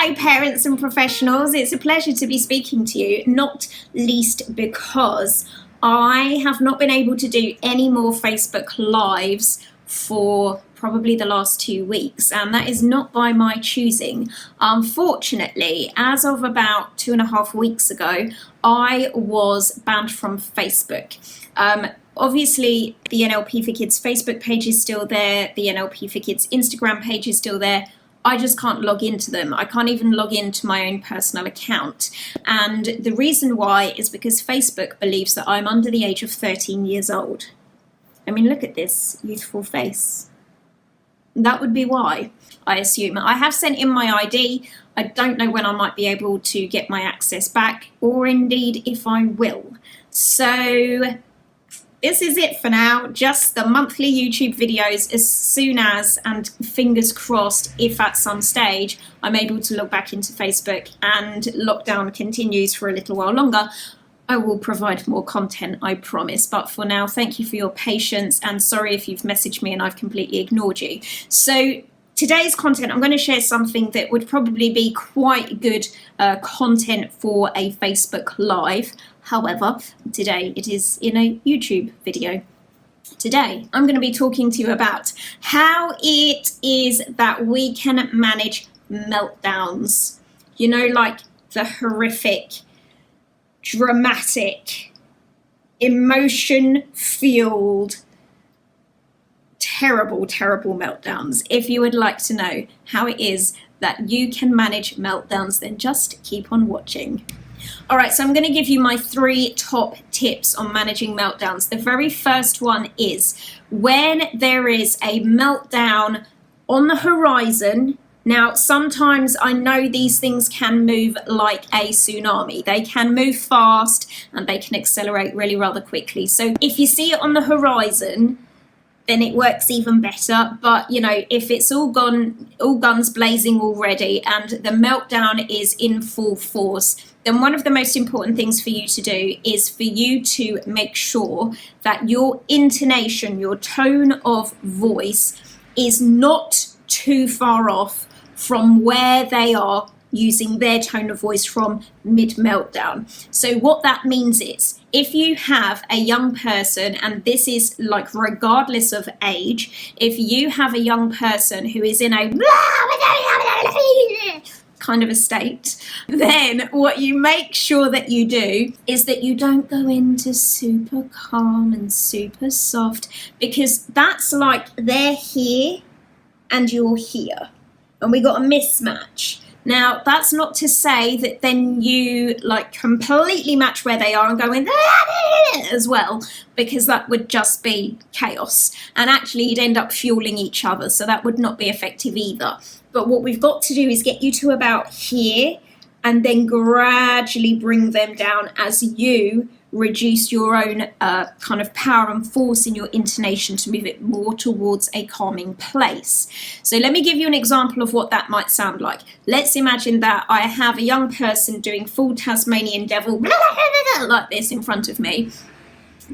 Hello parents and professionals, it's a pleasure to be speaking to you, not least because I have not been able to do any more Facebook Lives for probably the last 2 weeks, and that is not by my choosing. Unfortunately, as of about 2.5 weeks ago, I was banned from Facebook. Obviously, the NLP for Kids Facebook page is still there, the NLP for Kids Instagram page is still there. I just can't log into them. I can't even log into my own personal account. And the reason why is because Facebook believes that I'm under the age of 13 years old. I mean, look at this youthful face. That would be why, I assume. I have sent in my ID. I don't know when I might be able to get my access back, or indeed if I will. So this is it for now, just the monthly YouTube videos as soon as, and fingers crossed, if at some stage I'm able to log back into Facebook and lockdown continues for a little while longer, I will provide more content, I promise. But for now, thank you for your patience, and sorry if you've messaged me and I've completely ignored you. So today's content, I'm going to share something that would probably be quite good content for a Facebook Live. However, today it is in a YouTube video. Today, I'm going to be talking to you about how it is that we can manage meltdowns. You know, like the horrific, dramatic, emotion-fueled, terrible meltdowns. If you would like to know how it is that you can manage meltdowns, then just keep on watching. All right, so I'm going to give you my 3 top tips on managing meltdowns. The very first one is when there is a meltdown on the horizon. Now, sometimes I know these things can move like a tsunami. They can move fast and they can accelerate really rather quickly. So if you see it on the horizon, then it works even better. But, you know, if it's all guns blazing already and the meltdown is in full force, then one of the most important things for you to do is for you to make sure that your intonation, your tone of voice is not too far off from where they are using their tone of voice from mid-meltdown. So what that means is, if you have a young person, and this is like regardless of age, if you have a young person who is in a kind of a state, then what you make sure that you do is that you don't go into super calm and super soft, because that's like they're here and you're here, and we got a mismatch. Now, that's not to say that then you like completely match where they are and go in as well, because that would just be chaos. And actually, you'd end up fueling each other, so that would not be effective either. But what we've got to do is get you to about here and then gradually bring them down as you reduce your own kind of power and force in your intonation to move it more towards a calming place. So let me give you an example of what that might sound like. Let's imagine that I have a young person doing full Tasmanian devil like this in front of me.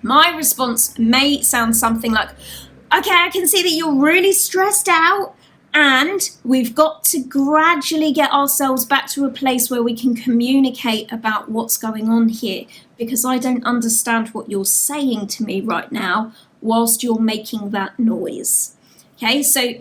My response may sound something like, okay, I can see that you're really stressed out, and we've got to gradually get ourselves back to a place where we can communicate about what's going on here, because I don't understand what you're saying to me right now whilst you're making that noise. Okay, so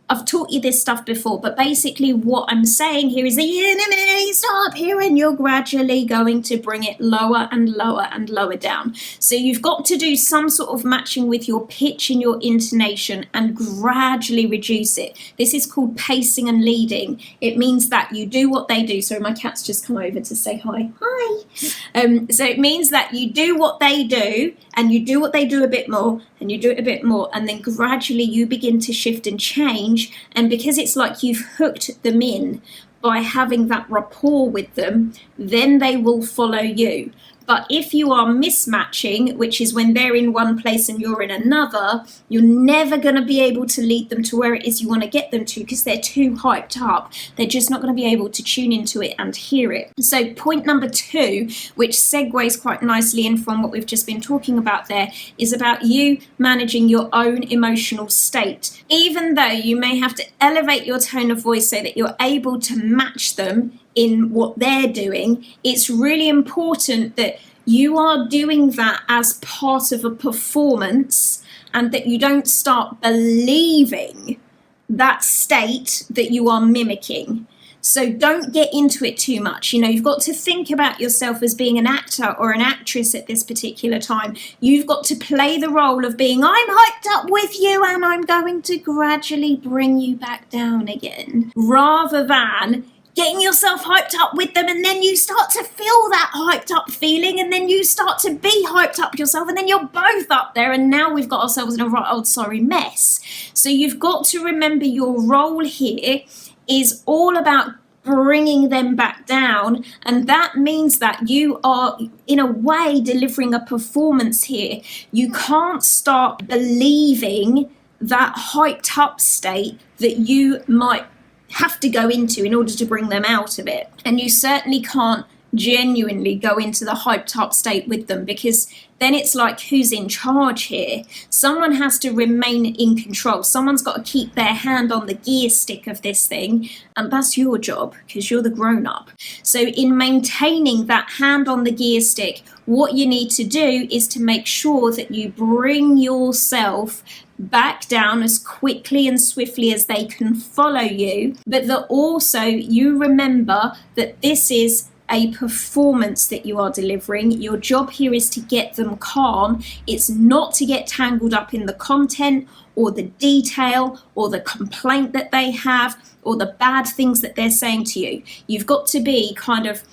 I've taught you this stuff before, but basically what I'm saying here is that you stop here and you're gradually going to bring it lower and lower and lower down. So you've got to do some sort of matching with your pitch and your intonation and gradually reduce it. This is called pacing and leading. It means that you do what they do. So my cat's just come over to say hi. Hi. So it means that you do what they do, and you do what they do a bit more, and you do it a bit more, and then gradually you begin to shift and change. And because it's like you've hooked them in by having that rapport with them, then they will follow you. But if you are mismatching, which is when they're in one place and you're in another, you're never going to be able to lead them to where it is you want to get them to, because they're too hyped up. They're just not going to be able to tune into it and hear it. So point number 2, which segues quite nicely in from what we've just been talking about there, is about you managing your own emotional state. Even though you may have to elevate your tone of voice so that you're able to match them in what they're doing, it's really important that you are doing that as part of a performance, and that you don't start believing that state that you are mimicking. So don't get into it too much. You've got to think about yourself as being an actor or an actress at this particular time. You've got to play the role of being, I'm hyped up with you and I'm going to gradually bring you back down again, rather than getting yourself hyped up with them, and then you start to feel that hyped up feeling, and then you start to be hyped up yourself, and then you're both up there, and now we've got ourselves in a right old sorry mess. So you've got to remember your role here is all about bringing them back down, and that means that you are in a way delivering a performance here. You can't start believing that hyped up state that you might have to go into in order to bring them out of it. And you certainly can't genuinely go into the hyped up state with them, because then it's like, who's in charge here? Someone has to remain in control. Someone's got to keep their hand on the gear stick of this thing, and that's your job, because you're the grown-up. So in maintaining that hand on the gear stick, what you need to do is to make sure that you bring yourself back down as quickly and swiftly as they can follow you, but that also you remember that this is a performance that you are delivering. Your job here is to get them calm. It's not to get tangled up in the content or the detail or the complaint that they have or the bad things that they're saying to you. You've got to be kind of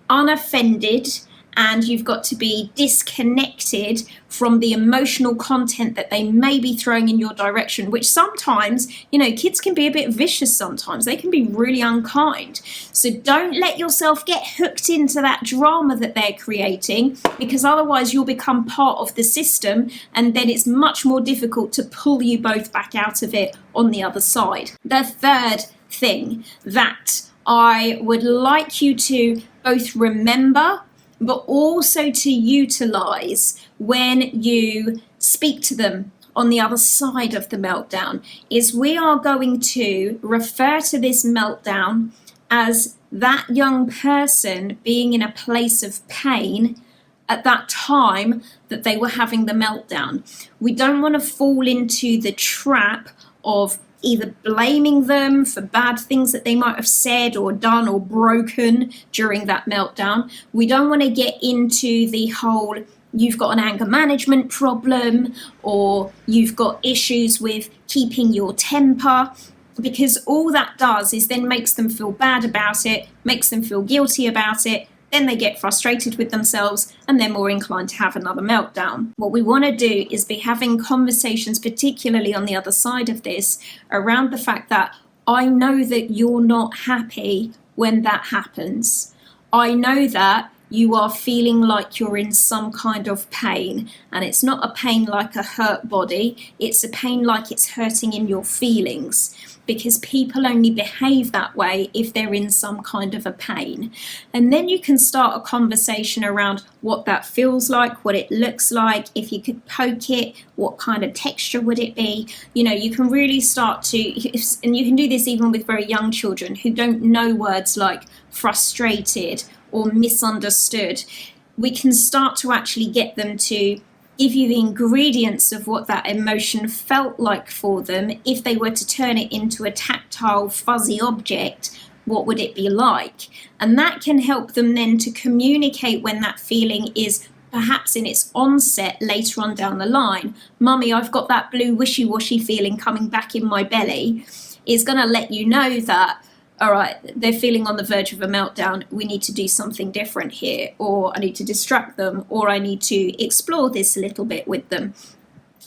unoffended, and you've got to be disconnected from the emotional content that they may be throwing in your direction, which sometimes, kids can be a bit vicious sometimes. They can be really unkind. So don't let yourself get hooked into that drama that they're creating, because otherwise you'll become part of the system, and then it's much more difficult to pull you both back out of it on the other side. The third thing that I would like you to both remember, but also to utilize when you speak to them on the other side of the meltdown, is we are going to refer to this meltdown as that young person being in a place of pain at that time that they were having the meltdown. We don't want to fall into the trap of either blaming them for bad things that they might have said or done or broken during that meltdown. We don't want to get into the whole, you've got an anger management problem, or you've got issues with keeping your temper, because all that does is then makes them feel bad about it, makes them feel guilty about it. Then they get frustrated with themselves, and they're more inclined to have another meltdown. What we want to do is be having conversations, particularly on the other side of this, around the fact that I know that you're not happy when that happens. I know that you are feeling like you're in some kind of pain, and it's not a pain like a hurt body, it's a pain like it's hurting in your feelings, because people only behave that way if they're in some kind of a pain. And then you can start a conversation around what that feels like, what it looks like, if you could poke it, what kind of texture would it be. You can really start to, and you can do this even with very young children who don't know words like frustrated or misunderstood. We can start to actually get them to give you the ingredients of what that emotion felt like for them. If they were to turn it into a tactile, fuzzy object, what would it be like? And that can help them then to communicate when that feeling is perhaps in its onset later on down the line. Mummy, I've got that blue wishy-washy feeling coming back in my belly. Is going to let you know that, all right, they're feeling on the verge of a meltdown. We need to do something different here, or I need to distract them, or I need to explore this a little bit with them.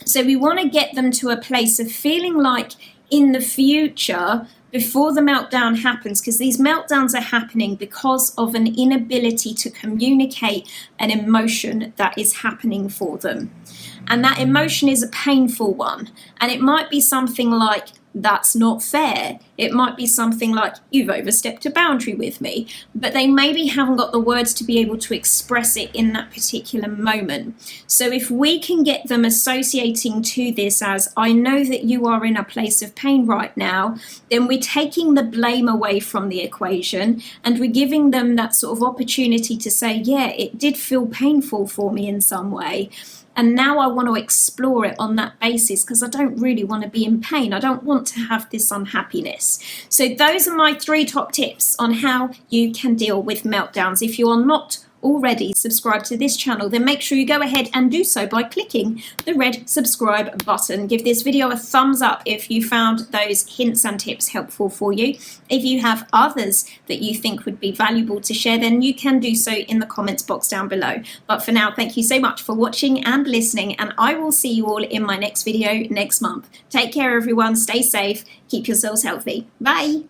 So we want to get them to a place of feeling like in the future, before the meltdown happens, because these meltdowns are happening because of an inability to communicate an emotion that is happening for them. And that emotion is a painful one. And it might be something like, that's not fair. It might be something like, you've overstepped a boundary with me. But they maybe haven't got the words to be able to express it in that particular moment. So if we can get them associating to this as, I know that you are in a place of pain right now, then we're taking the blame away from the equation, and we're giving them that sort of opportunity to say, yeah, it did feel painful for me in some way. And now I want to explore it on that basis because I don't really want to be in pain. I don't want to have this unhappiness. So those are my 3 top tips on how you can deal with meltdowns. If you are not already subscribed to this channel, then make sure you go ahead and do so by clicking the red subscribe button. Give this video a thumbs up if you found those hints and tips helpful for you. If you have others that you think would be valuable to share, then you can do so in the comments box down below. But for now, thank you so much for watching and listening, and I will see you all in my next video next month. Take care, everyone. Stay safe. Keep yourselves healthy. Bye.